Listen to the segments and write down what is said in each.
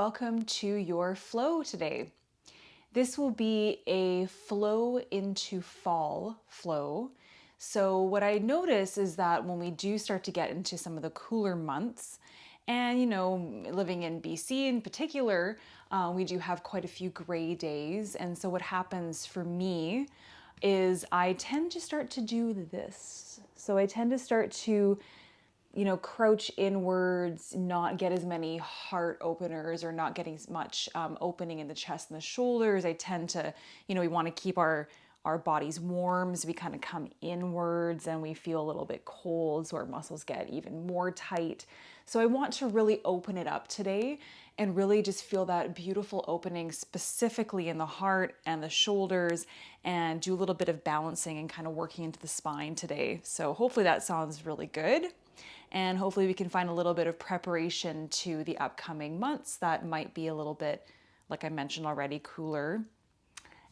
welcome to your flow today. This will be a flow into fall flow. So what I notice is that when we do start to get into some of the cooler months, and living in BC in particular, we do have quite a few gray days. And so what happens for me is I tend to start to do this. So I tend to start to crouch inwards, not get as many heart openers or not getting as much opening in the chest and the shoulders. I tend to, we want to keep our bodies warm, so we kind of come inwards and we feel a little bit cold, so our muscles get even more tight. So I want to really open it up today and really just feel that beautiful opening specifically in the heart and the shoulders, and do a little bit of balancing and kind of working into the spine today. So hopefully that sounds really good. And hopefully we can find a little bit of preparation to the upcoming months that might be a little bit, like I mentioned already, cooler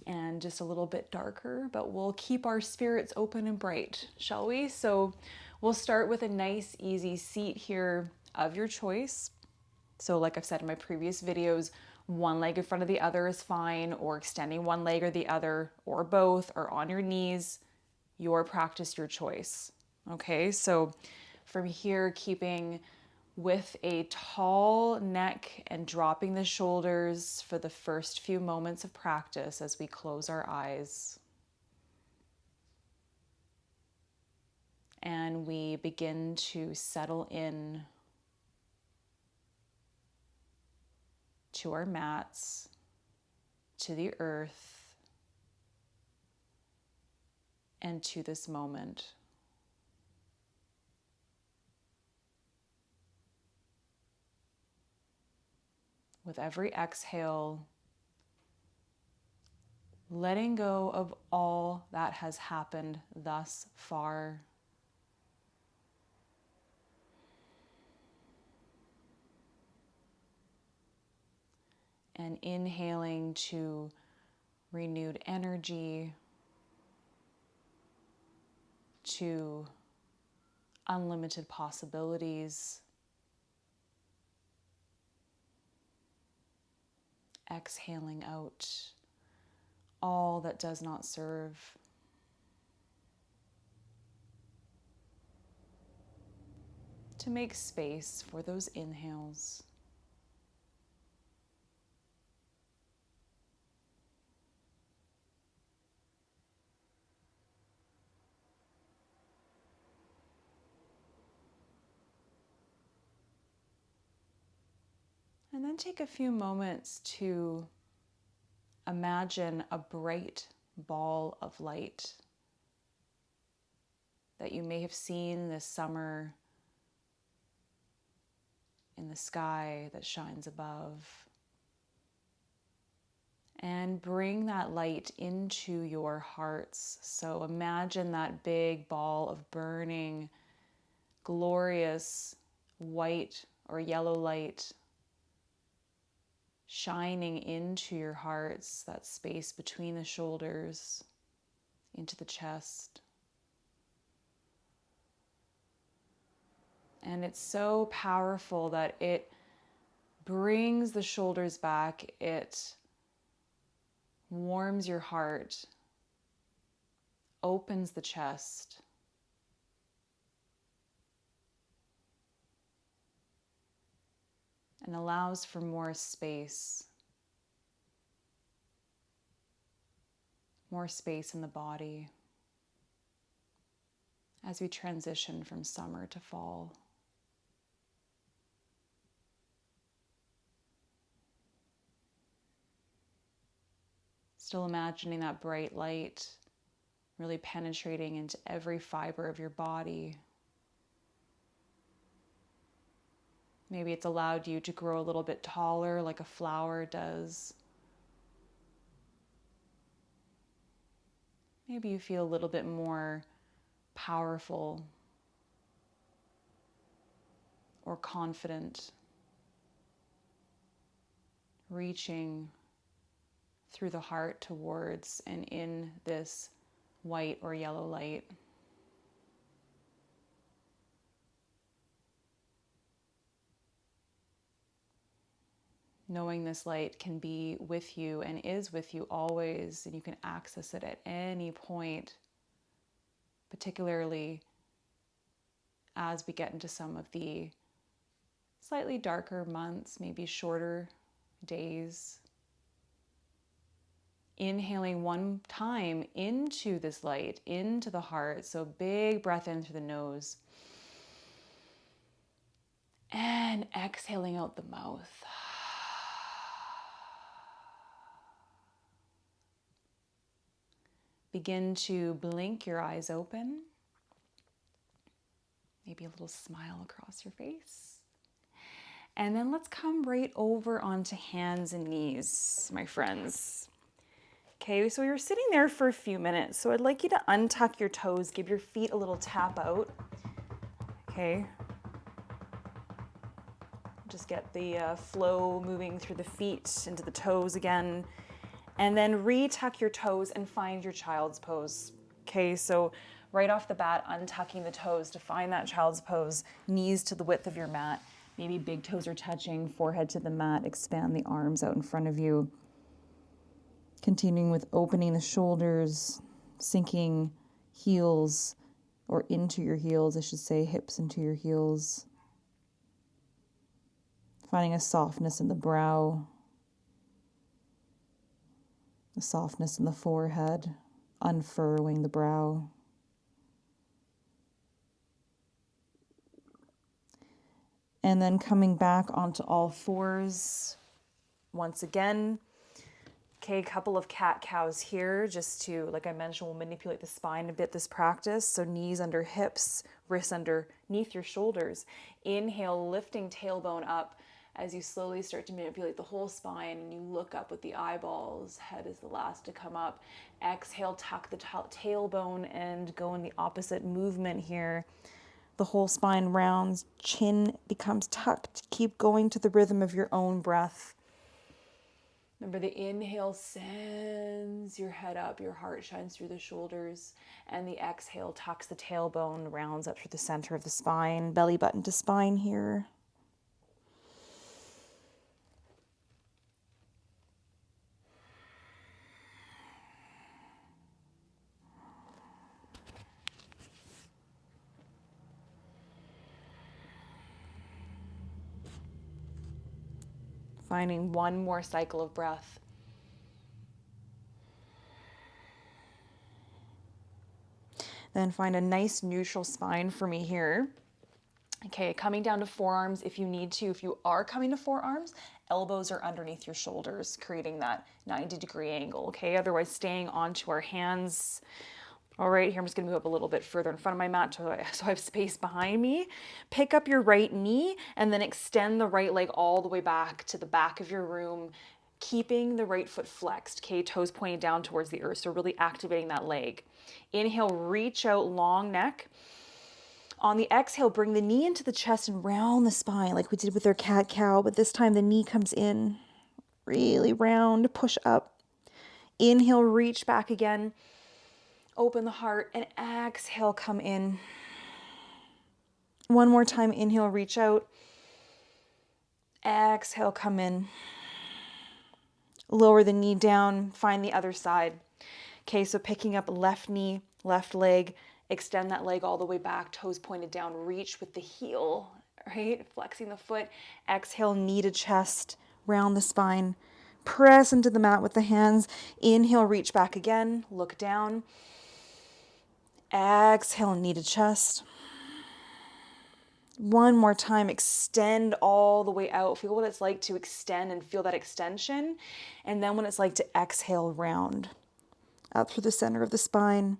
and just a little bit darker, but we'll keep our spirits open and bright, shall we? So we'll start with a nice, easy seat here of your choice. So like I've said in my previous videos, one leg in front of the other is fine, or extending one leg or the other, or both, or on your knees. Your practice, your choice. Okay, so from here, keeping with a tall neck and dropping the shoulders for the first few moments of practice as we close our eyes. And we begin to settle in to our mats, to the earth, and to this moment. With every exhale, letting go of all that has happened thus far. And inhaling to renewed energy, to unlimited possibilities. Exhaling out all that does not serve. To make space for those inhales. And then take a few moments to imagine a bright ball of light that you may have seen this summer in the sky that shines above. And bring that light into your hearts. So imagine that big ball of burning, glorious white or yellow light shining into your hearts, that space between the shoulders, into the chest. And it's so powerful that it brings the shoulders back, it warms your heart, opens the chest. And allows for more space in the body as we transition from summer to fall. Still imagining that bright light really penetrating into every fiber of your body. Maybe it's allowed you to grow a little bit taller like a flower does. Maybe you feel a little bit more powerful or confident, reaching through the heart towards and in this white or yellow light. knowing this light can be with you and is with you always, and you can access it at any point, particularly as we get into some of the slightly darker months, maybe shorter days. Inhaling one time into this light, into the heart. So big breath in through the nose. And exhaling out the mouth. Begin to blink your eyes open. Maybe a little smile across your face. And then let's come right over onto hands and knees, my friends. Okay, so you're sitting there for a few minutes. So I'd like you to untuck your toes, give your feet a little tap out. Okay. Just get the flow moving through the feet into the toes again. And then retuck your toes and find your child's pose. Okay, so right off the bat, untucking the toes to find that child's pose, knees to the width of your mat. Maybe big toes are touching, forehead to the mat, expand the arms out in front of you. Continuing with opening the shoulders, sinking heels, or into your heels, I should say, hips into your heels. Finding a softness in the brow, a softness in the forehead, unfurrowing the brow. And then coming back onto all fours once again. Okay, a couple of cat-cows here just to, like I mentioned, we'll manipulate the spine a bit this practice. So knees under hips, wrists underneath your shoulders. Inhale, lifting tailbone up as you slowly start to manipulate the whole spine and you look up with the eyeballs. Head is the last to come up. Exhale, tuck the tailbone and go in the opposite movement here. The whole spine rounds, chin becomes tucked. Keep going to the rhythm of your own breath. Remember, the inhale sends your head up, your heart shines through the shoulders, and the exhale tucks the tailbone, rounds up through the center of the spine, belly button to spine here. Finding one more cycle of breath. Then find a nice neutral spine for me here. Okay, coming down to forearms if you need to. If you are coming to forearms, elbows are underneath your shoulders, creating that 90-degree angle, okay? Otherwise, staying onto our hands. All right, here I'm just gonna move up a little bit further in front of my mat so I have space behind me. Pick up your right knee and then extend the right leg all the way back to the back of your room, keeping the right foot flexed, okay? Toes pointing down towards the earth, so really activating that leg. Inhale, reach out, long neck. On the exhale, bring the knee into the chest and round the spine like we did with our cat-cow, but this time the knee comes in, really round, push up. Inhale, reach back again. Open the heart and exhale, come in. One more time, inhale, reach out. Exhale, come in. Lower the knee down, find the other side. Okay, so picking up left knee, left leg, extend that leg all the way back, toes pointed down, reach with the heel, right? Flexing the foot. Exhale, knee to chest, round the spine. Press into the mat with the hands. Inhale, reach back again, look down. Exhale, knee to chest. One more time, extend all the way out. Feel what it's like to extend and feel that extension. And then what it's like to exhale, round up through the center of the spine.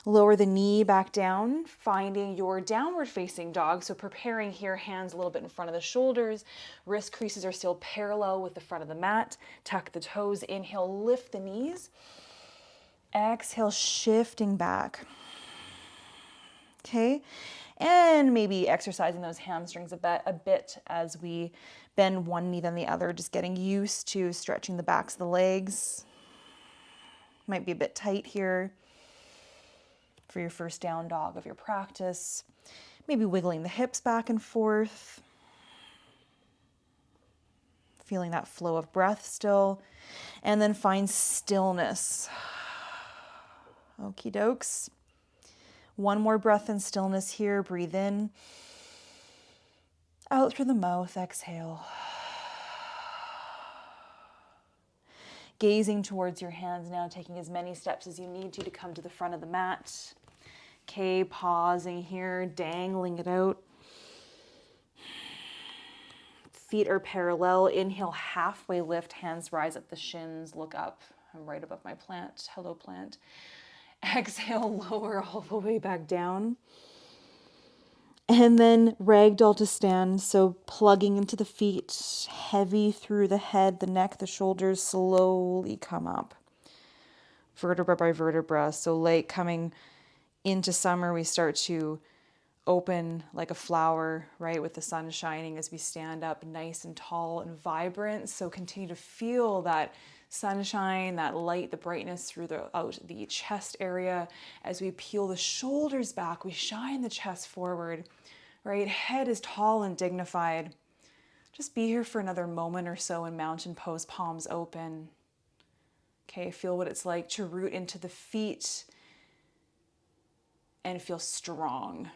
Lower the knee back down, finding your downward facing dog. So preparing here, hands a little bit in front of the shoulders. Wrist creases are still parallel with the front of the mat. Tuck the toes. Inhale, lift the knees. Exhale, shifting back. Okay, and maybe exercising those hamstrings a bit as we bend one knee then the other, just getting used to stretching the backs of the legs. Might be a bit tight here for your first down dog of your practice. Maybe wiggling the hips back and forth. feeling that flow of breath still. And then find stillness. Okie dokes. One more breath in stillness here. Breathe in. Out through the mouth, exhale. Gazing towards your hands now, taking as many steps as you need to come to the front of the mat. Okay, pausing here, dangling it out. Feet are parallel. Inhale, halfway lift, hands rise up the shins, look up. I'm right above my plant. Hello, plant. Exhale, lower all the way back down. And then ragdoll to stand. So plugging into the feet, heavy through the head, the neck, the shoulders, slowly come up. Vertebra by vertebra. So late coming into summer, we start to open like a flower, right, with the sun shining as we stand up nice and tall and vibrant. So continue to feel that sunshine, that light, the brightness throughout the chest area. As we peel the shoulders back, we shine the chest forward, right? Head is tall and dignified. Just be here for another moment or so in mountain pose, palms open. Okay, feel what it's like to root into the feet and feel strong.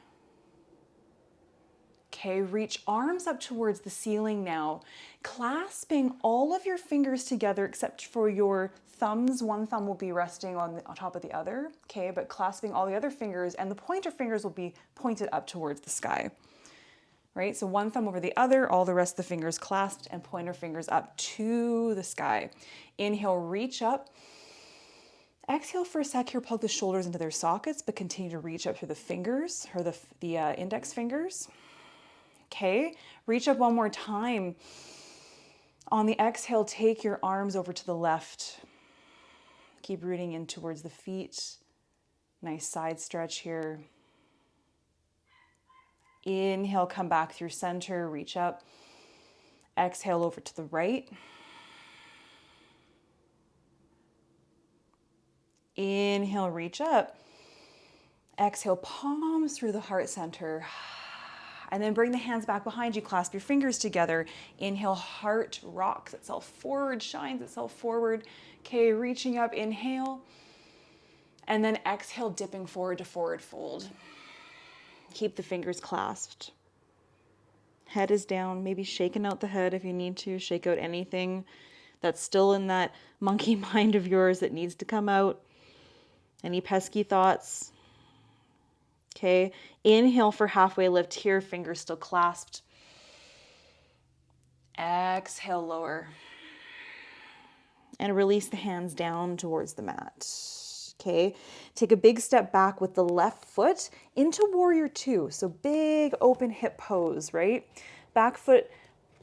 Okay, reach arms up towards the ceiling now, clasping all of your fingers together except for your thumbs. One thumb will be resting on top of the other, okay, but clasping all the other fingers, and the pointer fingers will be pointed up towards the sky, right? So one thumb over the other, all the rest of the fingers clasped, and pointer fingers up to the sky. Inhale, reach up. Exhale for a sec here, plug the shoulders into their sockets, but continue to reach up through the fingers, or the index fingers. Okay, reach up one more time. On the exhale, take your arms over to the left. Keep rooting in towards the feet. Nice side stretch here. Inhale, come back through center, reach up. Exhale over to the right. Inhale, reach up. Exhale, palms through the heart center. And then bring the hands back behind you, clasp your fingers together. Inhale, heart rocks itself forward, shines itself forward. Okay, reaching up, inhale. And then exhale, dipping forward to forward fold. Keep the fingers clasped. Head is down, maybe shaking out the head if you need to. Shake out anything that's still in that monkey mind of yours that needs to come out. Any pesky thoughts. Okay, inhale for halfway lift here, fingers still clasped. Exhale, lower. And release the hands down towards the mat. Okay, take a big step back with the left foot into warrior two. So big open hip pose, right? Back foot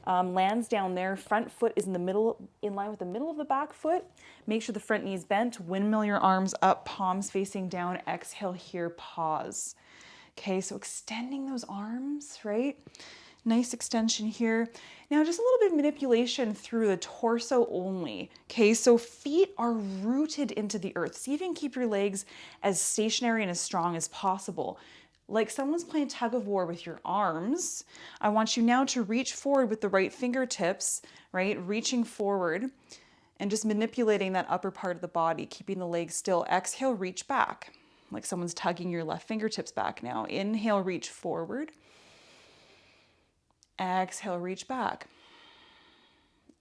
lands down there. Front foot is in the middle, in line with the middle of the back foot. Make sure the front knee is bent. Windmill your arms up, palms facing down. Exhale here, pause. Okay, so extending those arms, right? Nice extension here. Now just a little bit of manipulation through the torso only. Okay, so feet are rooted into the earth. See if you can keep your legs as stationary and as strong as possible. Like someone's playing tug of war with your arms. I want you now to reach forward with the right fingertips, right? Reaching forward and just manipulating that upper part of the body, keeping the legs still. Exhale, reach back. Like someone's tugging your left fingertips back now. Inhale, reach forward. Exhale, reach back.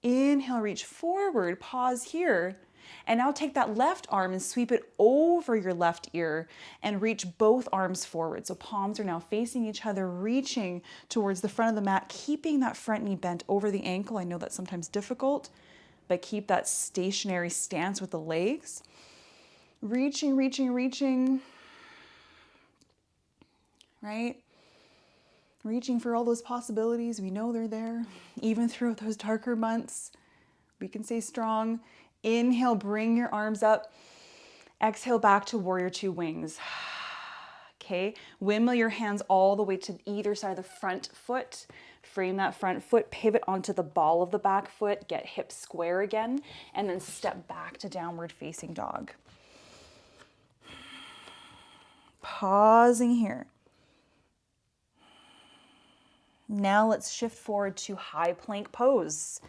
Inhale, reach forward. Pause here. And now take that left arm and sweep it over your left ear and reach both arms forward. So palms are now facing each other, reaching towards the front of the mat, keeping that front knee bent over the ankle. I know that's sometimes difficult, but keep that stationary stance with the legs. Reaching, reaching, reaching, right? Reaching for all those possibilities. We know they're there. Even throughout those darker months, we can stay strong. Inhale, bring your arms up. Exhale, back to warrior two wings. Okay, windmill your hands all the way to either side of the front foot. Frame that front foot, pivot onto the ball of the back foot, get hips square again, and then step back to downward facing dog. Pausing here. Now let's shift forward to high plank pose.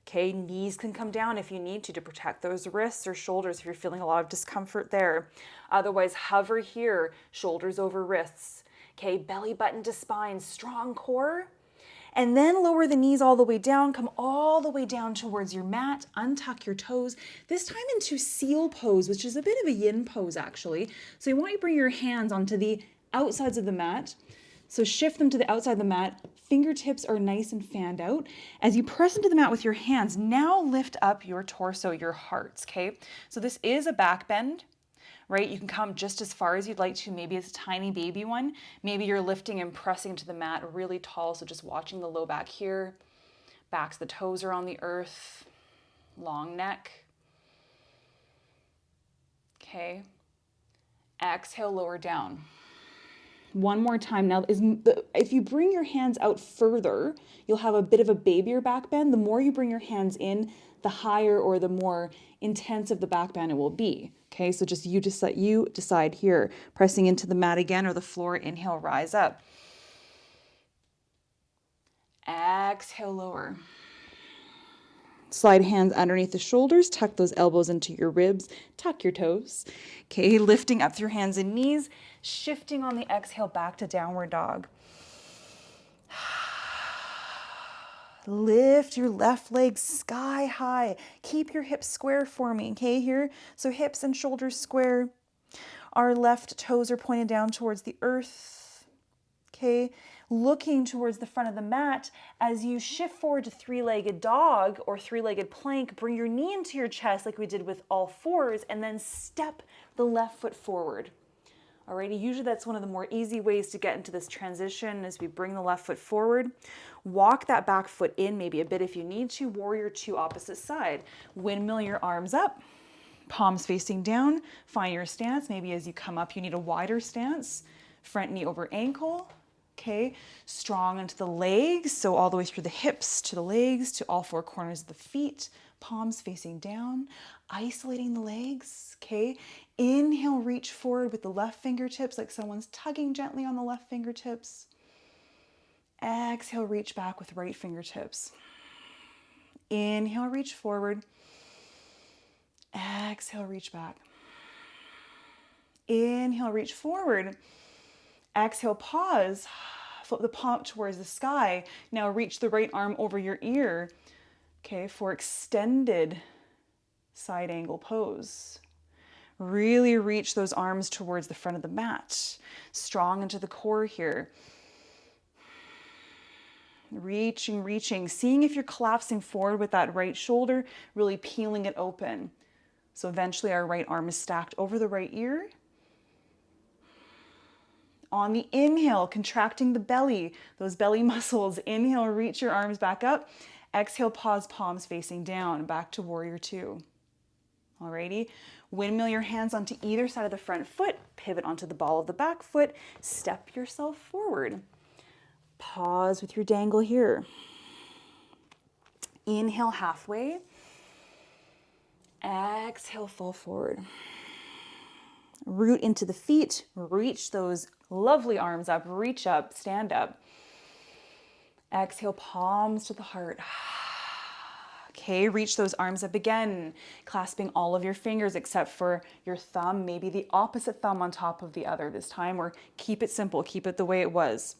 Okay, knees can come down if you need to protect those wrists or shoulders if you're feeling a lot of discomfort there. Otherwise, hover here, shoulders over wrists. Okay, belly button to spine, strong core. And then lower the knees all the way down, come all the way down towards your mat, untuck your toes, this time into seal pose, which is a bit of a yin pose actually. So you want to bring your hands onto the outsides of the mat. So shift them to the outside of the mat, fingertips are nice and fanned out. As you press into the mat with your hands, now lift up your torso, your hearts, okay? So this is a back bend, right? You can come just as far as you'd like to. Maybe it's a tiny baby one. Maybe you're lifting and pressing to the mat really tall. So just watching the low back here. Backs, the toes are on the earth. Long neck. Okay. Exhale, lower down. One more time. Now, if you bring your hands out further, you'll have a bit of a babier back bend. The more you bring your hands in, the higher or the more intense of the back bend it will be. Okay, so just you decide here. Pressing into the mat again or the floor, inhale, rise up. Exhale, lower. Slide hands underneath the shoulders, tuck those elbows into your ribs, tuck your toes. Okay, lifting up through hands and knees, shifting on the exhale back to downward dog. Lift your left leg sky high. Keep your hips square for me, okay, here. So hips and shoulders square. Our left toes are pointed down towards the earth, okay. Looking towards the front of the mat. As you shift forward to three-legged dog or three-legged plank, bring your knee into your chest like we did with all fours, and then step the left foot forward. Alrighty, usually that's one of the more easy ways to get into this transition as we bring the left foot forward. Walk that back foot in maybe a bit if you need to. Warrior two, opposite side. Windmill your arms up, palms facing down. Find your stance. Maybe as you come up, you need a wider stance. Front knee over ankle. Okay, strong into the legs. So all the way through the hips to the legs to all four corners of the feet. Palms facing down, isolating the legs, okay? Inhale, reach forward with the left fingertips like someone's tugging gently on the left fingertips. Exhale, reach back with right fingertips. Inhale, reach forward. Exhale, reach back. Inhale, reach forward. Exhale, pause. Flip the palm towards the sky. Now reach the right arm over your ear. Okay, for extended side angle pose. Really reach those arms towards the front of the mat. Strong into the core here. Reaching, reaching. Seeing if you're collapsing forward with that right shoulder, really peeling it open. So eventually our right arm is stacked over the right ear. On the inhale, contracting the belly, those belly muscles. Inhale, reach your arms back up. Exhale, pause, palms facing down, back to warrior two. Alrighty, windmill your hands onto either side of the front foot, pivot onto the ball of the back foot, step yourself forward. Pause with your dangle here. Inhale halfway. Exhale, fall forward. Root into the feet, reach those lovely arms up, reach up, stand up. Exhale, palms to the heart. Okay, reach those arms up again, clasping all of your fingers except for your thumb, maybe the opposite thumb on top of the other this time, or keep it simple, keep it the way it was.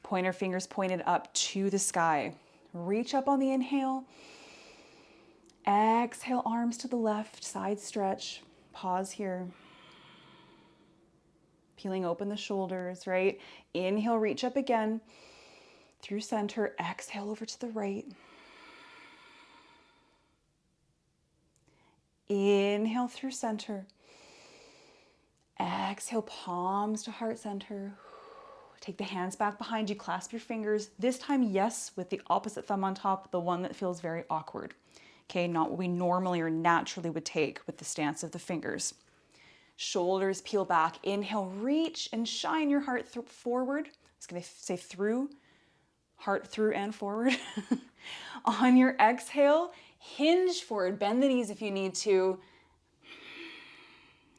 Pointer fingers pointed up to the sky. Reach up on the inhale. Exhale, arms to the left, side stretch. Pause here. Peeling open the shoulders, right? Inhale, reach up again. Through center, exhale over to the right. Inhale through center. Exhale, palms to heart center. Take the hands back behind you, clasp your fingers. This time, yes, with the opposite thumb on top, the one that feels very awkward. Okay, not what we normally or naturally would take with the stance of the fingers. Shoulders peel back. Inhale, reach and shine your heart forward. I was going to say through. Heart through and forward. On your exhale, hinge forward. Bend the knees if you need to.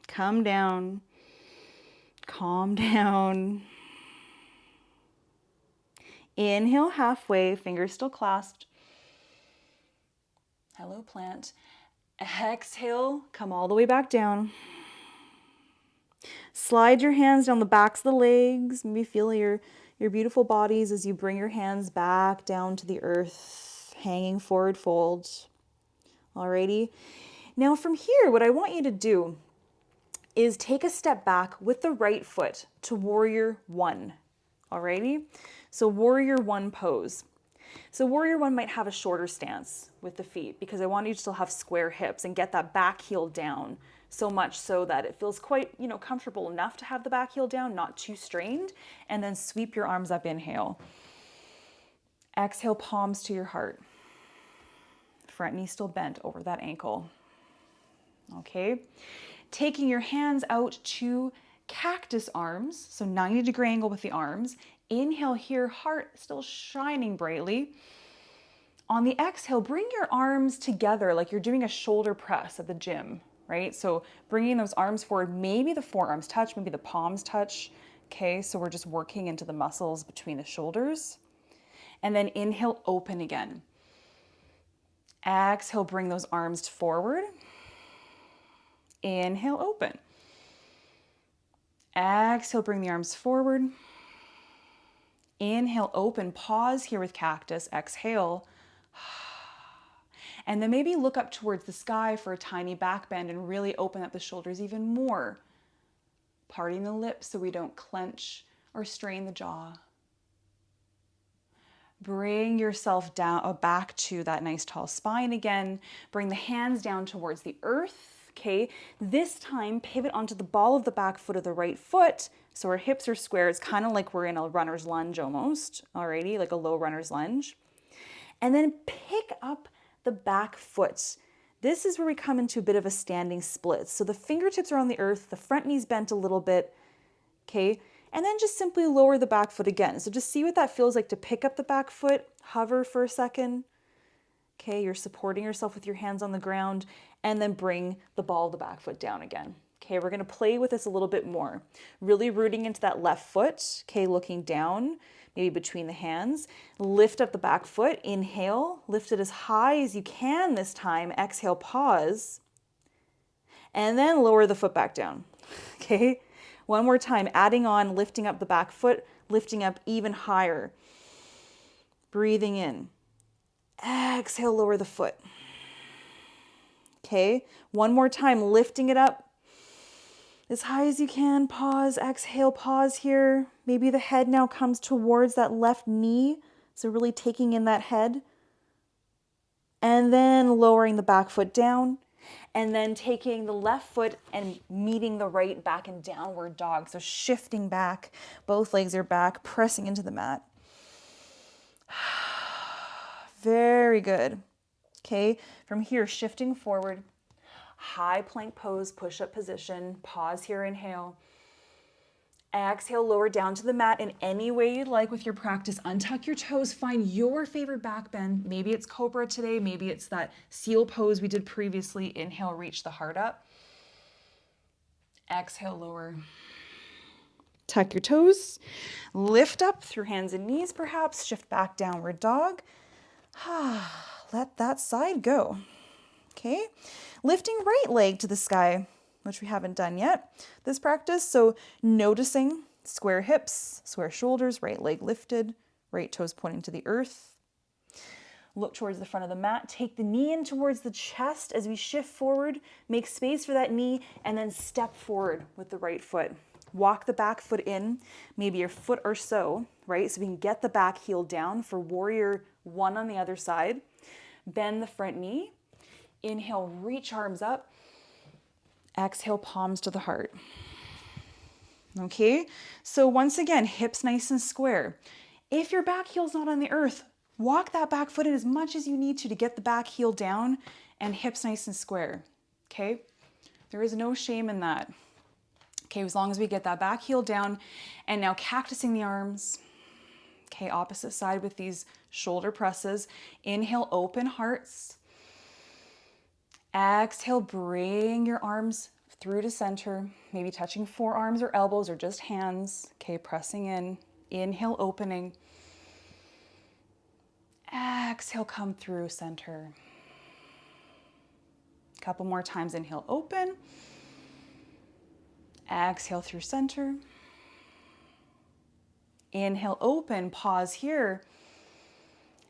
Come down. Calm down. Inhale halfway, fingers still clasped. Hello, plant. Exhale, come all the way back down. Slide your hands down the backs of the legs. Maybe feel your beautiful bodies as you bring your hands back down to the earth, hanging forward fold. Alrighty. Now from here, what I want you to do is take a step back with the right foot to warrior one. Alrighty? So warrior one pose. So warrior one might have a shorter stance with the feet because I want you to still have square hips and get that back heel down, so much so that it feels quite, comfortable enough to have the back heel down, not too strained, and then sweep your arms up, inhale. Exhale, palms to your heart. Front knee still bent over that ankle. Okay. Taking your hands out to cactus arms, so 90-degree angle with the arms. Inhale here, heart still shining brightly. On the exhale, bring your arms together like you're doing a shoulder press at the gym, right? So bringing those arms forward, maybe the forearms touch, maybe the palms touch. Okay, so we're just working into the muscles between the shoulders. And then inhale, open again. Exhale, bring those arms forward. Inhale, open. Exhale, bring the arms forward. Inhale, open. Pause here with cactus. Exhale. And then maybe look up towards the sky for a tiny back bend and really open up the shoulders even more. Parting the lips so we don't clench or strain the jaw. Bring yourself down, back to that nice tall spine again. Bring the hands down towards the earth. Okay, this time pivot onto the ball of the back foot of the right foot. So our hips are square. It's kind of like we're in a runner's lunge almost. Alrighty, like a low runner's lunge. And then pick up the back foot. This is where we come into a bit of a standing split. So the fingertips are on the earth, the front knee's bent a little bit. Okay, and then just simply lower the back foot again. So just see what that feels like to pick up the back foot, hover for a second. Okay, you're supporting yourself with your hands on the ground, and then bring the ball of the back foot down again. Okay, we're gonna play with this a little bit more. Really rooting into that left foot, okay, looking down, maybe between the hands. Lift up the back foot, inhale, lift it as high as you can this time. Exhale, pause, and then lower the foot back down, okay? One more time, adding on, lifting up the back foot, lifting up even higher. Breathing in. Exhale, lower the foot. Okay, one more time, lifting it up as high as you can. Pause, exhale, pause here. Maybe the head now comes towards that left knee. So really taking in that head. And then lowering the back foot down. And then taking the left foot and meeting the right back in downward dog. So shifting back, both legs are back, pressing into the mat. Very good. Okay, from here, shifting forward, high plank pose, push-up position, pause here, inhale. Exhale, lower down to the mat in any way you'd like with your practice. Untuck your toes, find your favorite back bend. Maybe it's cobra today, maybe it's that seal pose we did previously. Inhale, reach the heart up. Exhale, lower. Tuck your toes, lift up through hands and knees perhaps, shift back, downward dog. Let that side go. Okay, lifting right leg to the sky, which we haven't done yet this practice. So noticing square hips, square shoulders, right leg lifted, right toes pointing to the earth. Look towards the front of the mat. Take the knee in towards the chest as we shift forward. Make space for that knee and then step forward with the right foot. Walk the back foot in, maybe a foot or so, right? So we can get the back heel down for warrior one on the other side. Bend the front knee. Inhale, reach arms up. Exhale, palms to the heart. Okay, so once again, hips nice and square. If your back heel's not on the earth, walk that back foot in as much as you need to get the back heel down and hips nice and square. Okay, there is no shame in that. Okay, as long as we get that back heel down. And now cactusing the arms. Okay, opposite side with these shoulder presses. Inhale, open hearts. Exhale, bring your arms through to center, maybe touching forearms or elbows or just hands. Okay, pressing in. Inhale, opening. Exhale, come through center. Couple more times, inhale, open. Exhale through center. Inhale, open, pause here.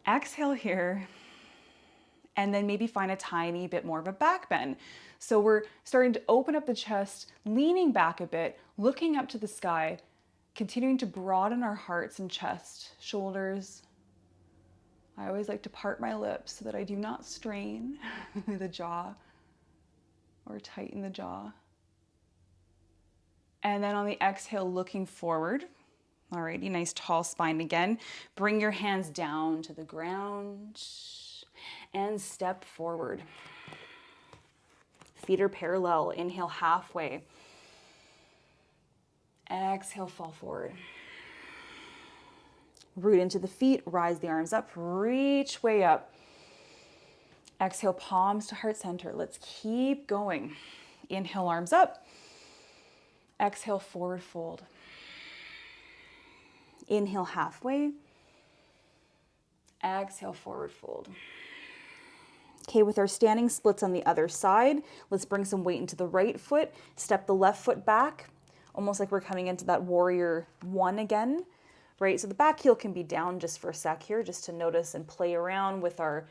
Exhale here. And then maybe find a tiny bit more of a back bend. So we're starting to open up the chest, leaning back a bit, looking up to the sky, continuing to broaden our hearts and chest, shoulders. I always like to part my lips so that I do not strain the jaw or tighten the jaw. And then on the exhale, looking forward. Alrighty, nice tall spine again. Bring your hands down to the ground and step forward. Feet are parallel. Inhale halfway. Exhale, fall forward. Root into the feet, rise the arms up, reach way up. Exhale, palms to heart center. Let's keep going. Inhale, arms up. Exhale, forward fold. Inhale, halfway. Exhale, forward fold. Okay, with our standing splits on the other side, let's bring some weight into the right foot. Step the left foot back, almost like we're coming into that warrior one again, right? So the back heel can be down just for a sec here, just to notice and play around with our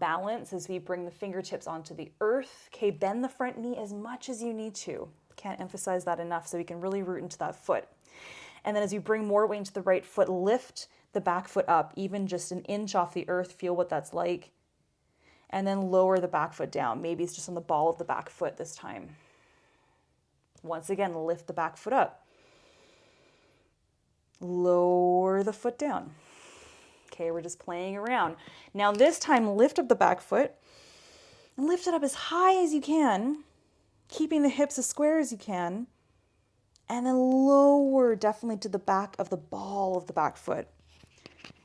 balance as we bring the fingertips onto the earth. Okay, bend the front knee as much as you need to. Can't emphasize that enough, so we can really root into that foot. And then as you bring more weight into the right foot, lift the back foot up, even just an inch off the earth. Feel what that's like. And then lower the back foot down. Maybe it's just on the ball of the back foot this time. Once again, lift the back foot up. Lower the foot down. Okay, we're just playing around. Now this time, lift up the back foot and lift it up as high as you can, keeping the hips as square as you can. And then lower definitely to the back of the ball of the back foot.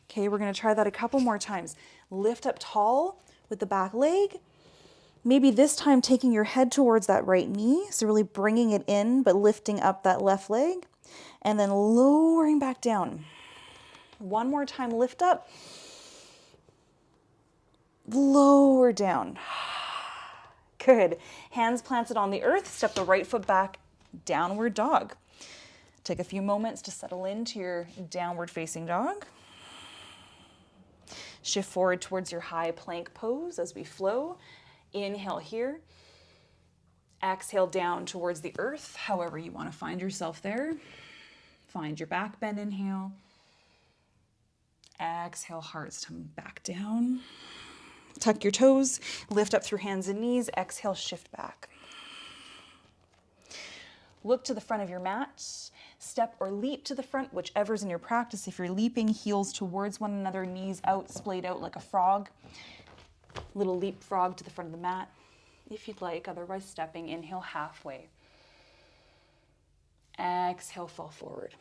Okay, we're gonna try that a couple more times. Lift up tall with the back leg. Maybe this time taking your head towards that right knee. So really bringing it in, but lifting up that left leg. And then lowering back down. One more time, lift up. Lower down. Good. Hands planted on the earth. Step the right foot back. Downward dog. Take a few moments to settle into your downward facing dog. Shift forward towards your high plank pose as we flow. Inhale here. Exhale down towards the earth, however you want to find yourself there. Find your back bend, inhale. Exhale, hearts come back down. Tuck your toes, lift up through hands and knees. Exhale, shift back. Look to the front of your mat. Step or leap to the front, whichever's in your practice. If you're leaping, heels towards one another, knees out, splayed out like a frog. Little leap frog to the front of the mat, if you'd like. Otherwise, stepping, inhale halfway. Exhale, fall forward.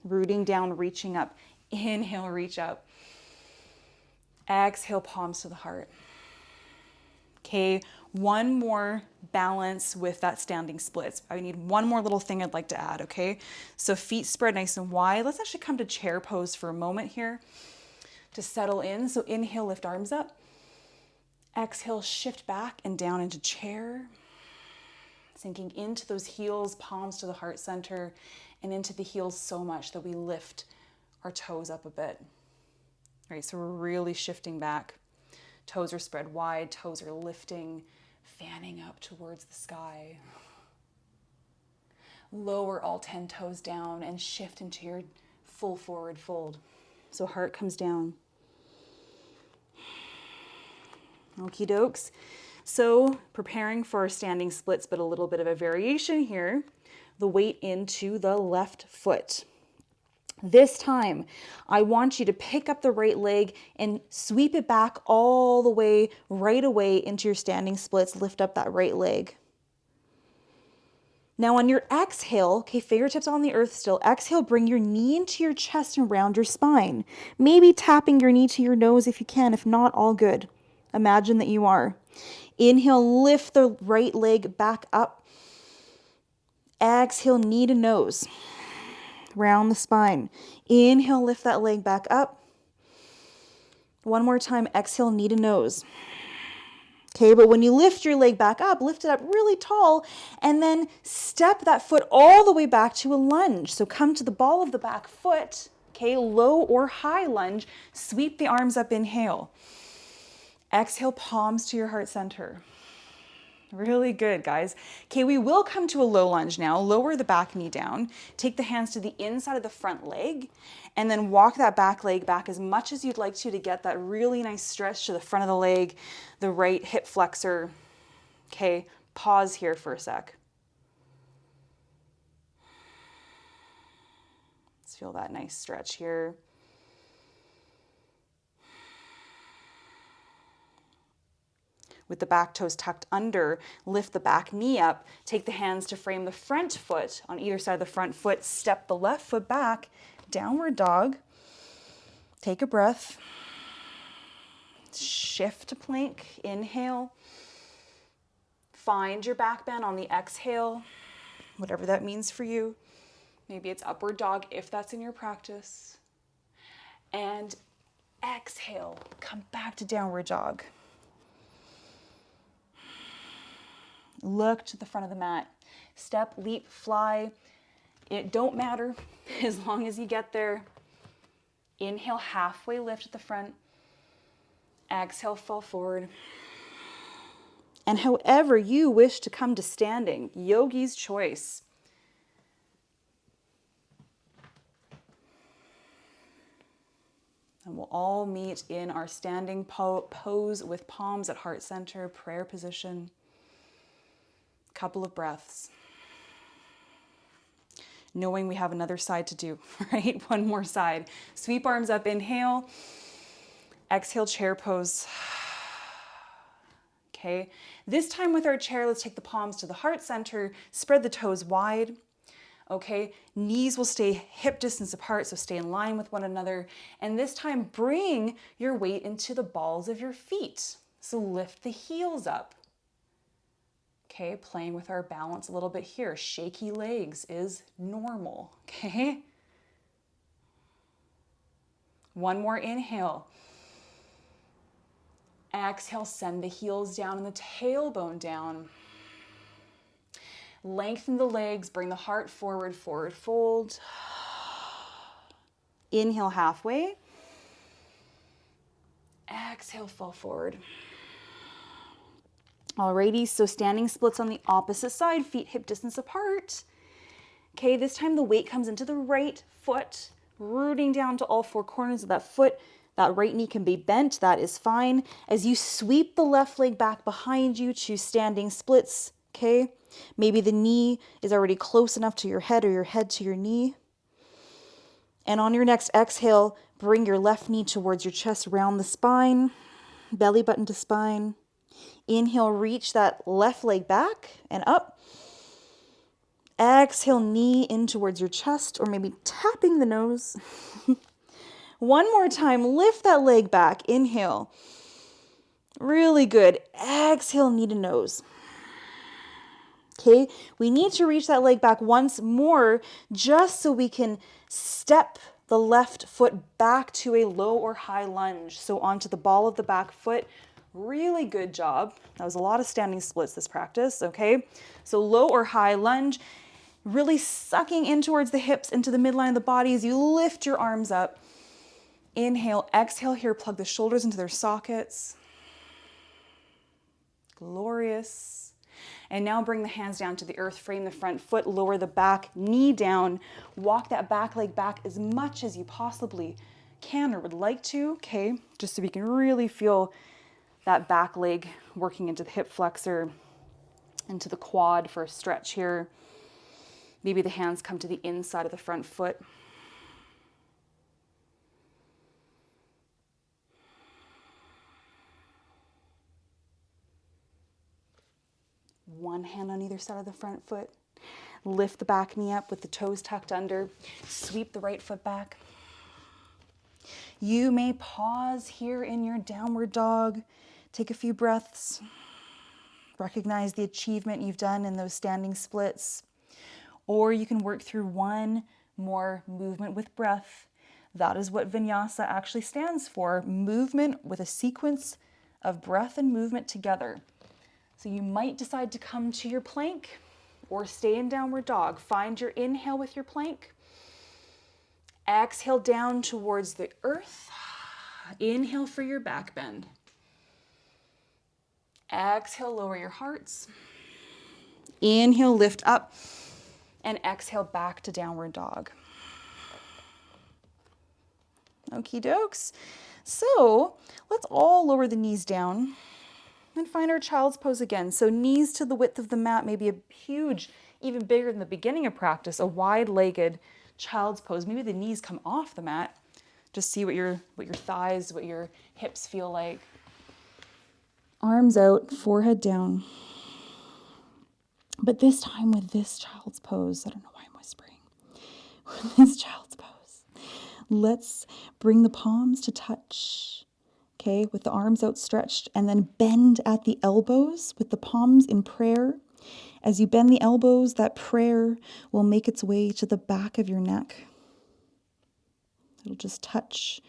Rooting down, reaching up. Inhale, reach up. Exhale, palms to the heart. Okay, one more balance with that standing splits. I need one more little thing I'd like to add, okay? So feet spread nice and wide. Let's actually come to chair pose for a moment here to settle in. So inhale, lift arms up. Exhale, shift back and down into chair. Sinking into those heels, palms to the heart center, and into the heels so much that we lift our toes up a bit. All right, so we're really shifting back. Toes are spread wide, toes are lifting, fanning up towards the sky. Lower all 10 toes down and shift into your full forward fold. So heart comes down. Okie dokes. So preparing for our standing splits, but a little bit of a variation here. The weight into the left foot. This time, I want you to pick up the right leg and sweep it back all the way, right away into your standing splits. Lift up that right leg. Now on your exhale, okay, fingertips on the earth still. Exhale, bring your knee into your chest and round your spine. Maybe tapping your knee to your nose if you can. If not, all good. Imagine that you are. Inhale, lift the right leg back up. Exhale, knee to nose. Round the spine. Inhale, lift that leg back up. One more time, exhale, knee to nose. Okay, but when you lift your leg back up, lift it up really tall, and then step that foot all the way back to a lunge. So come to the ball of the back foot, okay, low or high lunge, sweep the arms up, inhale. Exhale, palms to your heart center. Really good, guys. Okay, we will come to a low lunge now. Lower the back knee down. Take the hands to the inside of the front leg, and then walk that back leg back as much as you'd like to get that really nice stretch to the front of the leg, the right hip flexor. Okay, pause here for a sec. Let's feel that nice stretch here. With the back toes tucked under, lift the back knee up, take the hands to frame the front foot on either side of the front foot, step the left foot back, downward dog. Take a breath. Shift to plank, inhale. Find your back bend on the exhale, whatever that means for you. Maybe it's upward dog if that's in your practice. And exhale, come back to downward dog. Look to the front of the mat. Step, leap, fly. It don't matter as long as you get there. Inhale, halfway lift at the front. Exhale, fall forward. And however you wish to come to standing, yogi's choice. And we'll all meet in our standing pose with palms at heart center, prayer position. Couple of breaths. Knowing we have another side to do, right? One more side. Sweep arms up, inhale. Exhale, chair pose. Okay. This time with our chair, let's take the palms to the heart center, spread the toes wide. Okay. Knees will stay hip distance apart, so stay in line with one another. And this time, bring your weight into the balls of your feet. So lift the heels up. Okay, playing with our balance a little bit here. Shaky legs is normal, okay? One more inhale. Exhale, send the heels down and the tailbone down. Lengthen the legs, bring the heart forward, forward fold. Inhale halfway. Exhale, fall forward. Alrighty, so standing splits on the opposite side, feet hip distance apart. Okay, this time the weight comes into the right foot, rooting down to all four corners of that foot. That right knee can be bent, that is fine. As you sweep the left leg back behind you to standing splits, okay? Maybe the knee is already close enough to your head or your head to your knee. And on your next exhale, bring your left knee towards your chest, round the spine, belly button to spine. Inhale, reach that left leg back and up. Exhale, knee in towards your chest or maybe tapping the nose. One more time, lift that leg back. Inhale. Really good. Exhale, knee to nose. Okay, we need to reach that leg back once more just so we can step the left foot back to a low or high lunge. So onto the ball of the back foot. Really good job. That was a lot of standing splits this practice, okay? So low or high lunge, really sucking in towards the hips, into the midline of the body as you lift your arms up. Inhale, exhale here, plug the shoulders into their sockets. Glorious. And now bring the hands down to the earth, frame the front foot, lower the back knee down, walk that back leg back as much as you possibly can or would like to, okay? Just so we can really feel that back leg working into the hip flexor, into the quad for a stretch here. Maybe the hands come to the inside of the front foot. One hand on either side of the front foot. Lift the back knee up with the toes tucked under. Sweep the right foot back. You may pause here in your downward dog. Take a few breaths. Recognize the achievement you've done in those standing splits. Or you can work through one more movement with breath. That is what vinyasa actually stands for. Movement with a sequence of breath and movement together. So you might decide to come to your plank or stay in downward dog. Find your inhale with your plank. Exhale down towards the earth. Inhale for your back bend. Exhale, lower your hearts. Inhale, lift up. And exhale back to downward dog. Okie dokes. So let's all lower the knees down and find our child's pose again. So knees to the width of the mat, maybe a huge, even bigger than the beginning of practice, a wide-legged child's pose. Maybe the knees come off the mat. Just see what your thighs, what your hips feel like. Arms out, forehead down. But this time with this child's pose, I don't know why I'm whispering. With this child's pose, let's bring the palms to touch, okay, with the arms outstretched, and then bend at the elbows with the palms in prayer. As you bend the elbows, that prayer will make its way to the back of your neck. It'll just touch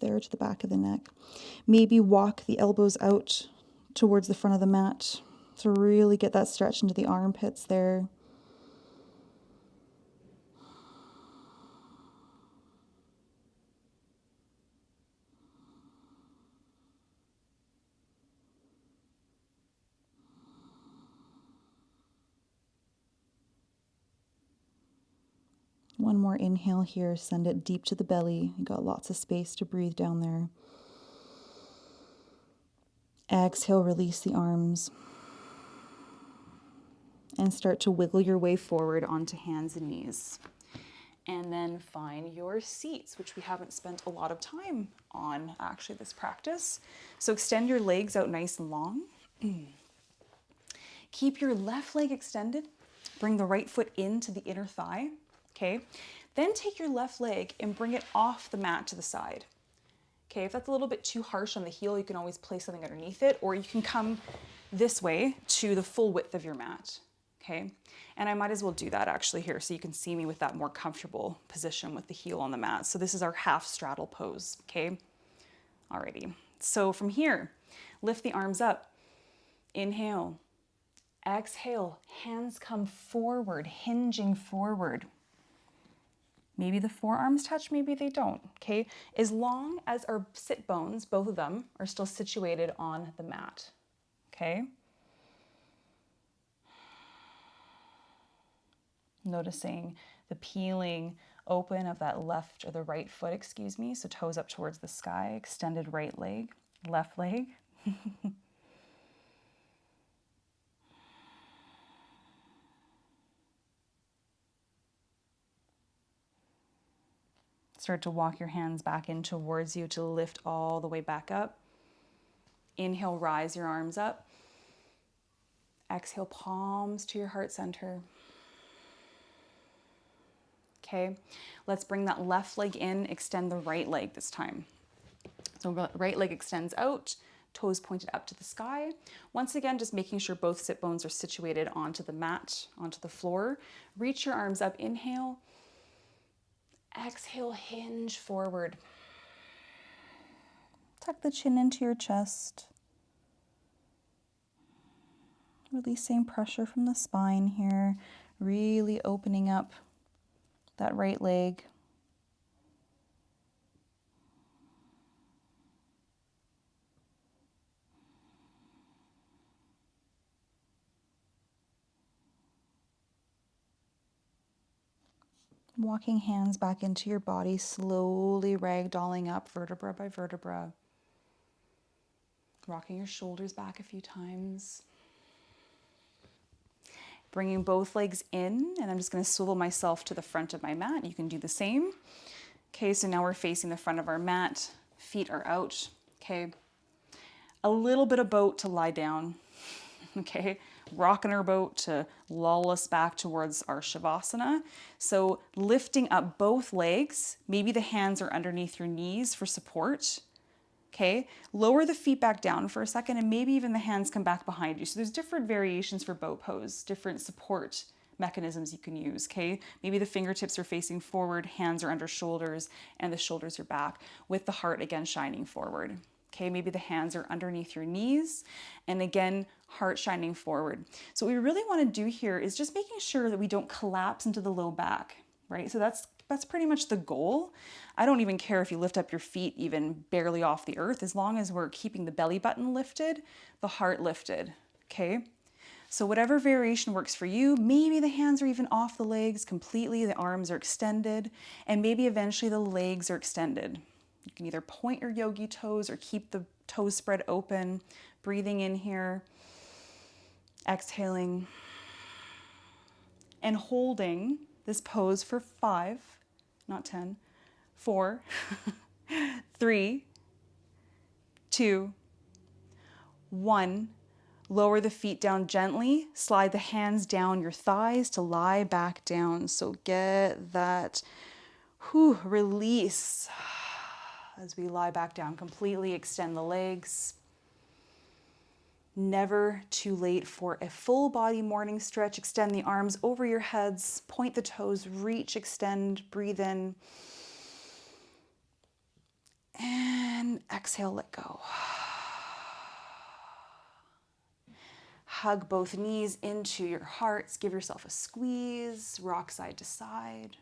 there to the back of the neck. Maybe walk the elbows out towards the front of the mat to really get that stretch into the armpits there. One more inhale here, send it deep to the belly. You got lots of space to breathe down there. Exhale, release the arms. And start to wiggle your way forward onto hands and knees. And then find your seats, which we haven't spent a lot of time on actually this practice. So extend your legs out nice and long. Keep your left leg extended. Bring the right foot into the inner thigh. Okay, then take your left leg and bring it off the mat to the side. Okay, if that's a little bit too harsh on the heel, you can always place something underneath it, or you can come this way to the full width of your mat. Okay, and I might as well do that actually here so you can see me with that more comfortable position with the heel on the mat. So this is our half straddle pose, okay? Alrighty, so from here, lift the arms up, inhale, exhale, hands come forward, hinging forward. Maybe the forearms touch, maybe they don't, okay? As long as our sit bones, both of them, are still situated on the mat, okay? Noticing the peeling open of that left or the right foot, excuse me, so toes up towards the sky, extended right leg, left leg. Start to walk your hands back in towards you to lift all the way back up. Inhale, rise your arms up. Exhale, palms to your heart center. Okay, let's bring that left leg in, extend the right leg this time. So right leg extends out, toes pointed up to the sky. Once again, just making sure both sit bones are situated onto the mat, onto the floor. Reach your arms up, inhale. Exhale, hinge forward. Tuck the chin into your chest. Releasing pressure from the spine here, really opening up that right leg. Walking hands back into your body, slowly ragdolling up vertebra by vertebra. Rocking your shoulders back a few times. Bringing both legs in, and I'm just going to swivel myself to the front of my mat. You can do the same. Okay, so now we're facing the front of our mat. Feet are out. Okay, a little bit of boat to lie down. Okay, rocking our boat to lull us back towards our Shavasana. So lifting up both legs, maybe the hands are underneath your knees for support. Okay, lower the feet back down for a second and maybe even the hands come back behind you. So there's different variations for boat pose, different support mechanisms you can use, okay? Maybe the fingertips are facing forward, hands are under shoulders, and the shoulders are back, with the heart again shining forward. Okay, maybe the hands are underneath your knees, and again, heart shining forward. So what we really want to do here is just making sure that we don't collapse into the low back, right? So that's pretty much the goal. I don't even care if you lift up your feet even barely off the earth, as long as we're keeping the belly button lifted, the heart lifted, okay? So whatever variation works for you, maybe the hands are even off the legs completely, the arms are extended, and maybe eventually the legs are extended. You can either point your yogi toes or keep the toes spread open, breathing in here, exhaling, and holding this pose for 5, not 10, 4, 3, 2, 1. Lower the feet down gently. Slide the hands down your thighs to lie back down. So get that release as we lie back down. Completely extend the legs. Never too late for a full body morning stretch. Extend the arms over your heads. Point the toes. Reach, extend, breathe in. And exhale, let go. Hug both knees into your hearts. Give yourself a squeeze. Rock side to side.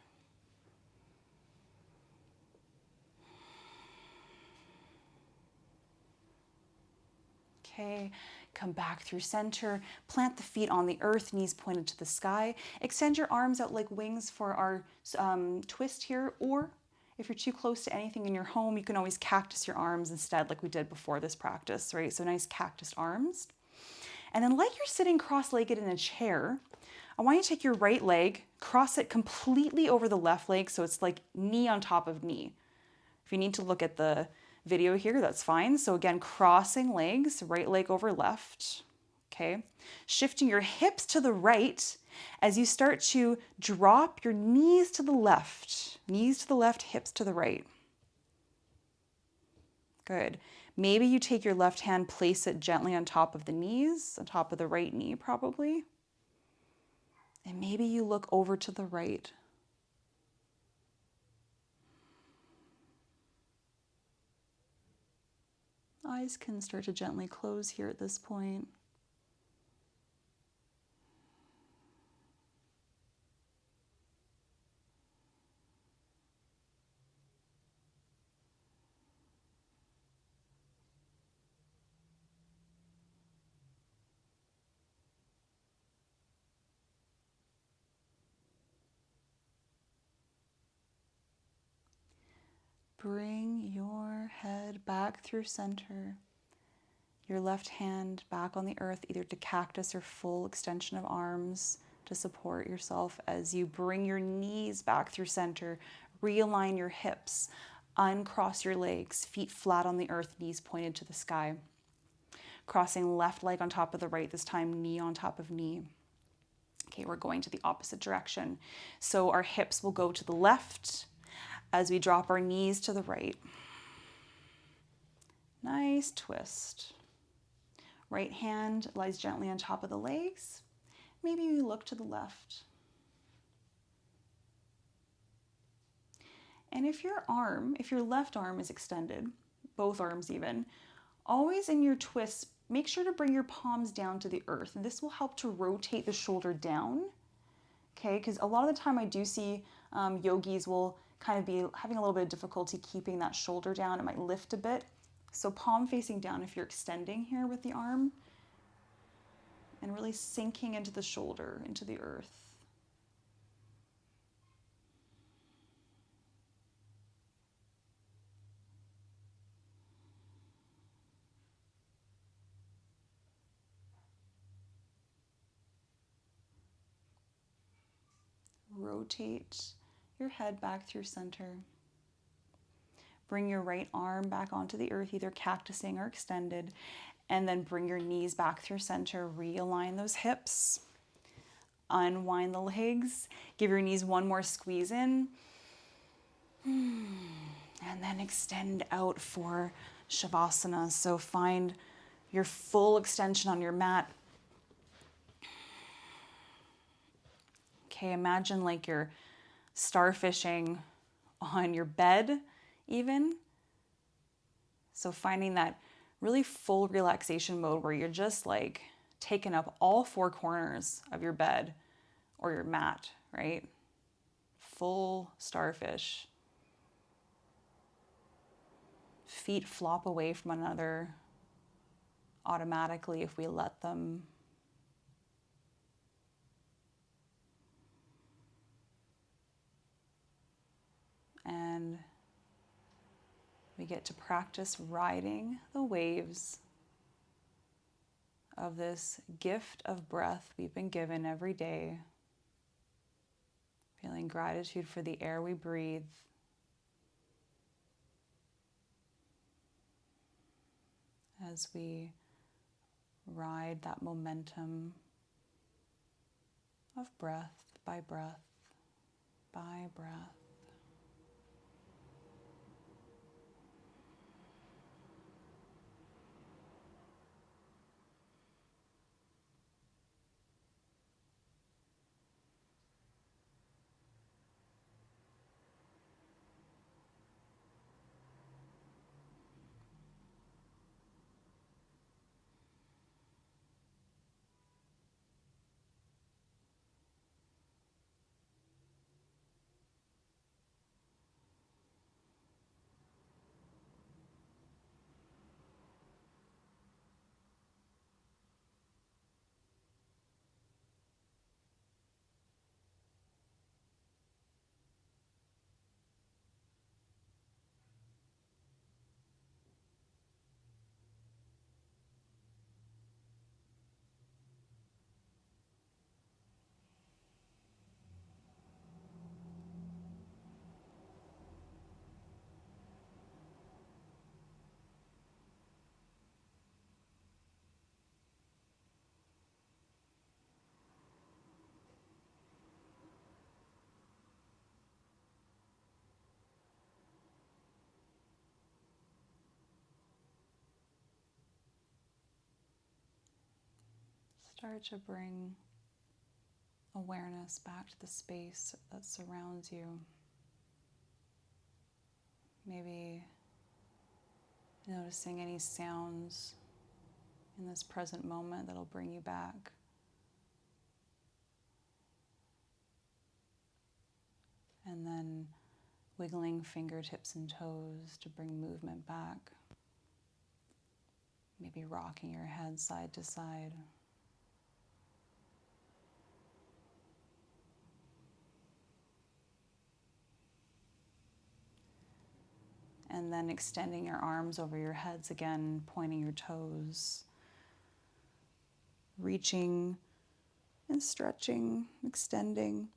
Okay, come back through center. Plant the feet on the earth, knees pointed to the sky. Extend your arms out like wings for our twist here, or if you're too close to anything in your home, you can always cactus your arms instead, like we did before this practice, right? So nice cactus arms. And then like you're sitting cross-legged in a chair, I want you to take your right leg, cross it completely over the left leg, so it's like knee on top of knee. If you need to look at the video here, that's fine. So again, crossing legs, right leg over left, okay? Shifting your hips to the right as you start to drop your knees to the left, hips to the right. Good. Maybe you take your left hand, place it gently on top of the knees, on top of the right knee probably. And maybe you look over to the right. Eyes can start to gently close here at this point. Bring your head back through center. Your left hand back on the earth, either to cactus or full extension of arms to support yourself as you bring your knees back through center. Realign your hips, uncross your legs, feet flat on the earth, knees pointed to the sky. Crossing left leg on top of the right, this time knee on top of knee. Okay, we're going to the opposite direction. So our hips will go to the left as we drop our knees to the right. Nice twist. Right hand lies gently on top of the legs. Maybe you look to the left. And if your left arm is extended, both arms even, always in your twists, make sure to bring your palms down to the earth. This will help to rotate the shoulder down, okay? Because a lot of the time I do see yogis will kind of be having a little bit of difficulty keeping that shoulder down. It might lift a bit. So palm facing down if you're extending here with the arm, and really sinking into the shoulder, into the earth. Rotate your head back through center. Bring your right arm back onto the earth, either cactusing or extended, and then bring your knees back through center. Realign those hips. Unwind the legs. Give your knees one more squeeze in. And then extend out for Shavasana. So find your full extension on your mat. Okay, imagine like you're starfishing on your bed even. So finding that really full relaxation mode where you're just like taking up all four corners of your bed or your mat, right? Full starfish. Feet flop away from one another automatically if we let them. And we get to practice riding the waves of this gift of breath we've been given every day. Feeling gratitude for the air we breathe. As we ride that momentum of breath by breath by breath. Start to bring awareness back to the space that surrounds you. Maybe noticing any sounds in this present moment that'll bring you back. And then wiggling fingertips and toes to bring movement back. Maybe rocking your head side to side. And then extending your arms over your heads again, pointing your toes. Reaching and stretching, extending.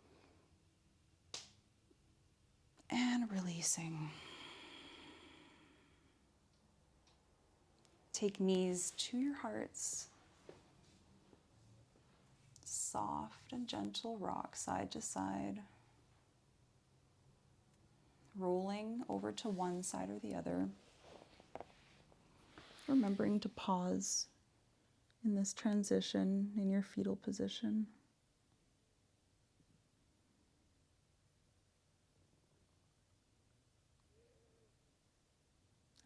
And releasing. Take knees to your hearts. Soft and gentle rock side to side. Rolling over to one side or the other. Remembering to pause in this transition in your fetal position.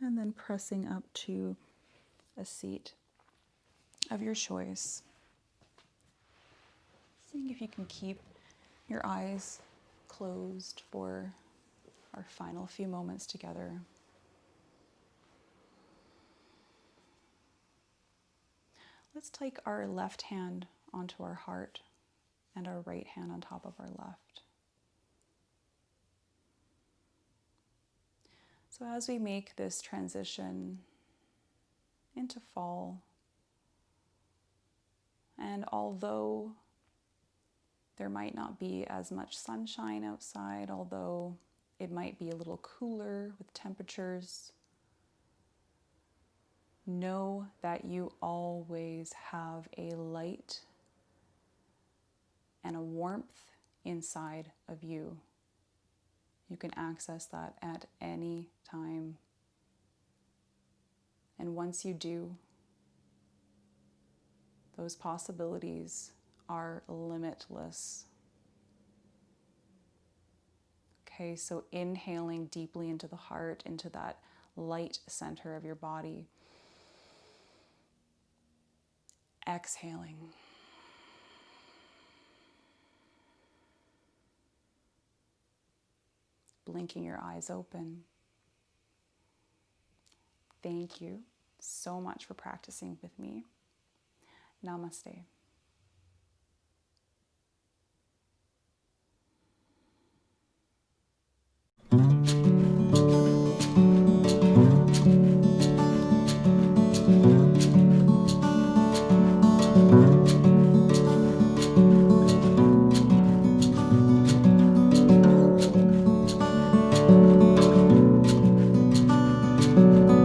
And then pressing up to a seat of your choice. Seeing if you can keep your eyes closed for our final few moments together. Let's take our left hand onto our heart and our right hand on top of our left. So as we make this transition into fall, and although there might not be as much sunshine outside, although it might be a little cooler with temperatures, know that you always have a light and a warmth inside of you. You can access that at any time. And once you do, those possibilities are limitless. Okay, so inhaling deeply into the heart, into that light center of your body. Exhaling. Blinking your eyes open. Thank you so much for practicing with me. Namaste.